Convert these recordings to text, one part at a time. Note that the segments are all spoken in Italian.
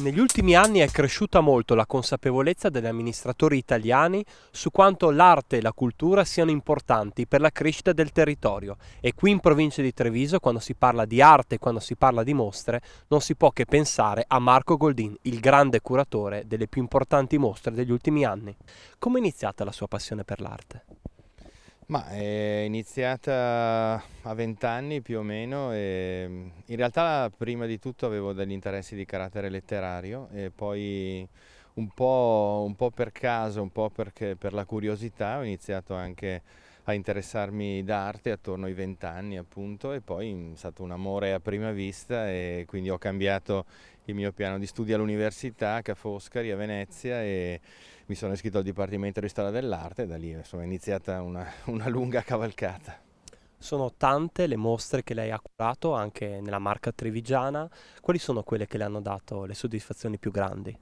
Negli ultimi anni è cresciuta molto la consapevolezza degli amministratori italiani su quanto l'arte e la cultura siano importanti per la crescita del territorio e qui in provincia di Treviso, quando si parla di arte e quando si parla di mostre, non si può che pensare a Marco Goldin, il grande curatore delle più importanti mostre degli ultimi anni. Come è iniziata la sua passione per l'arte? Ma è iniziata a 20 anni più o meno e in realtà prima di tutto avevo degli interessi di carattere letterario e poi un po' per caso, un po' perché per la curiosità ho iniziato anche a interessarmi d'arte attorno ai 20 anni appunto e poi è stato un amore a prima vista e quindi ho cambiato il mio piano di studio all'università Ca' Foscari a Venezia e mi sono iscritto al Dipartimento di Storia dell'Arte e da lì insomma, è iniziata una lunga cavalcata. Sono tante le mostre che lei ha curato anche nella Marca Trevigiana. Quali sono quelle che le hanno dato le soddisfazioni più grandi?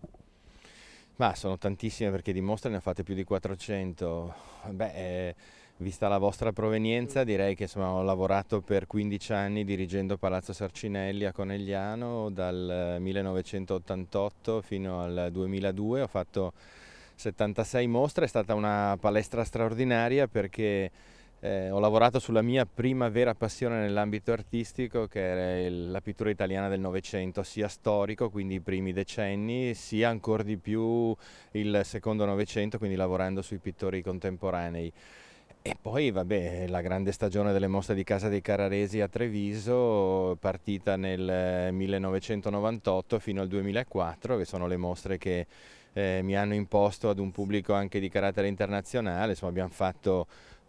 Ma sono tantissime perché di mostre ne ho fatte più di 400. Beh, vista la vostra provenienza, direi che insomma, ho lavorato per 15 anni dirigendo Palazzo Sarcinelli a Conegliano dal 1988 fino al 2002. Ho fatto 76 mostre, è stata una palestra straordinaria perché ho lavorato sulla mia prima vera passione nell'ambito artistico, che era la pittura italiana del Novecento, sia storico, quindi i primi decenni, sia ancora di più il secondo Novecento, quindi lavorando sui pittori contemporanei. E poi, vabbè, la grande stagione delle mostre di Casa dei Carraresi a Treviso, partita nel 1998 fino al 2004, che sono le mostre che mi hanno imposto ad un pubblico anche di carattere internazionale. Insomma, abbiamo fatto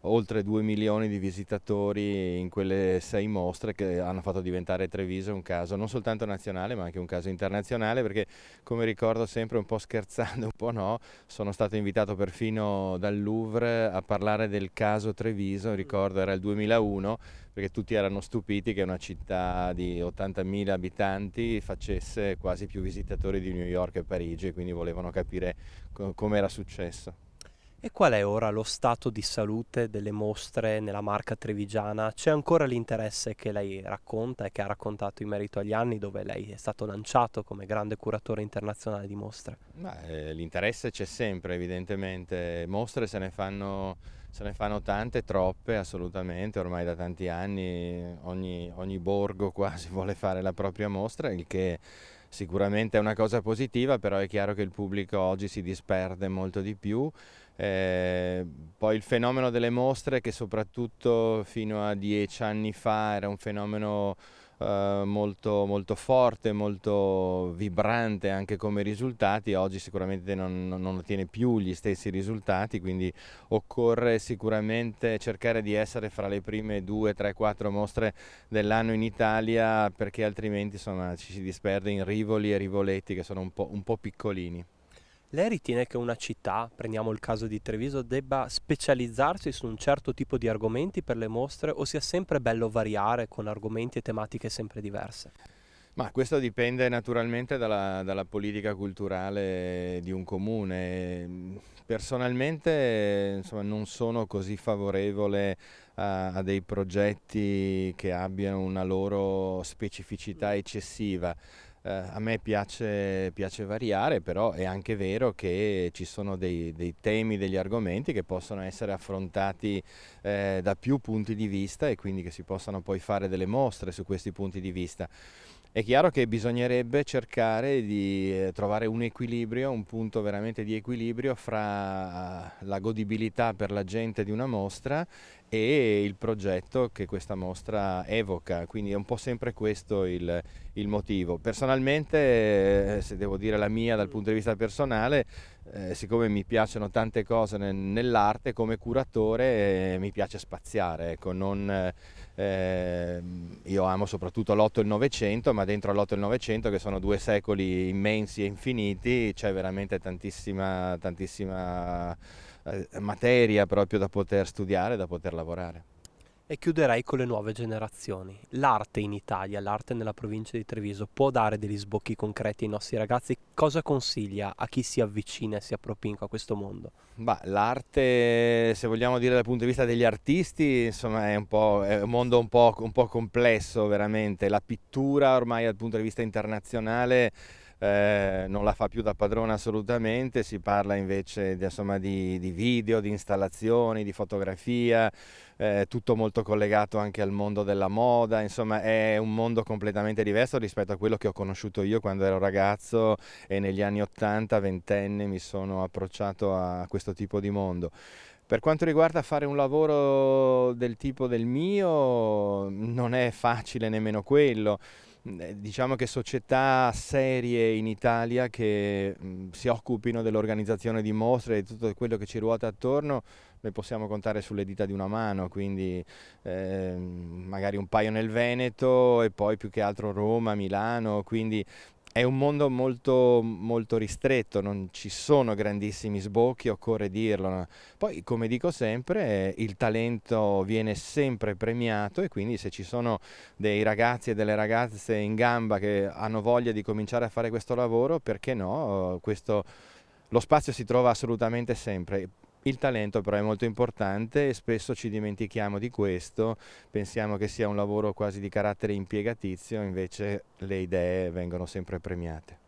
oltre 2 milioni di visitatori in quelle 6 mostre che hanno fatto diventare Treviso un caso non soltanto nazionale ma anche un caso internazionale perché come ricordo sempre un po' scherzando, un po' no, sono stato invitato perfino dal Louvre a parlare del caso Treviso, ricordo era il 2001, perché tutti erano stupiti che una città di 80.000 abitanti facesse quasi più visitatori di New York e Parigi e quindi volevano capire come era successo. E qual è ora lo stato di salute delle mostre nella Marca Trevigiana? C'è ancora l'interesse che lei racconta e che ha raccontato in merito agli anni dove lei è stato lanciato come grande curatore internazionale di mostre? Ma, l'interesse c'è sempre evidentemente, mostre se ne fanno tante, troppe assolutamente, ormai da tanti anni ogni borgo quasi vuole fare la propria mostra, il che sicuramente è una cosa positiva, però è chiaro che il pubblico oggi si disperde molto di più. Eh, Poi il fenomeno delle mostre, che soprattutto fino a 10 anni fa era un fenomeno molto, molto forte, molto vibrante anche come risultati, oggi sicuramente non ottiene più gli stessi risultati, quindi occorre sicuramente cercare di essere fra le prime 2, 3, 4 mostre dell'anno in Italia perché altrimenti insomma, ci si disperde in rivoli e rivoletti che sono un po' piccolini. Lei ritiene che una città, prendiamo il caso di Treviso, debba specializzarsi su un certo tipo di argomenti per le mostre o sia sempre bello variare con argomenti e tematiche sempre diverse? Ma questo dipende naturalmente dalla politica culturale di un comune. Personalmente, insomma, non sono così favorevole a dei progetti che abbiano una loro specificità eccessiva. A me piace variare, però è anche vero che ci sono dei temi, degli argomenti che possono essere affrontati da più punti di vista e quindi che si possano poi fare delle mostre su questi punti di vista. È chiaro che bisognerebbe cercare di trovare un equilibrio, un punto veramente di equilibrio fra la godibilità per la gente di una mostra e il progetto che questa mostra evoca, quindi è un po' sempre questo il motivo. Personalmente, se devo dire la mia dal punto di vista personale, siccome mi piacciono tante cose nell'arte, come curatore mi piace spaziare, ecco, io amo soprattutto l'Otto e il Novecento, ma dentro l'Otto e il Novecento, che sono due secoli immensi e infiniti, c'è veramente tantissima, tantissima materia proprio da poter studiare, da poter lavorare. E chiuderei con le nuove generazioni. L'arte in Italia, l'arte nella provincia di Treviso, può dare degli sbocchi concreti ai nostri ragazzi? Cosa consiglia a chi si avvicina e si appropinca a questo mondo? Bah, l'arte, se vogliamo dire dal punto di vista degli artisti, insomma, è un mondo un po' complesso veramente. La pittura ormai dal punto di vista internazionale non la fa più da padrona assolutamente, si parla invece insomma, di video, di installazioni, di fotografia, tutto molto collegato anche al mondo della moda, insomma è un mondo completamente diverso rispetto a quello che ho conosciuto io quando ero ragazzo e negli anni 80, ventenne, mi sono approcciato a questo tipo di mondo. Per quanto riguarda fare un lavoro del tipo del mio, non è facile nemmeno quello. Diciamo che società serie in Italia che si occupino dell'organizzazione di mostre e di tutto quello che ci ruota attorno, noi possiamo contare sulle dita di una mano, quindi magari un paio nel Veneto e poi più che altro Roma, Milano, quindi è un mondo molto, molto ristretto, non ci sono grandissimi sbocchi, occorre dirlo, no? Poi, come dico sempre, il talento viene sempre premiato e quindi se ci sono dei ragazzi e delle ragazze in gamba che hanno voglia di cominciare a fare questo lavoro, perché no? Lo spazio si trova assolutamente sempre. Il talento però è molto importante e spesso ci dimentichiamo di questo, pensiamo che sia un lavoro quasi di carattere impiegatizio, invece le idee vengono sempre premiate.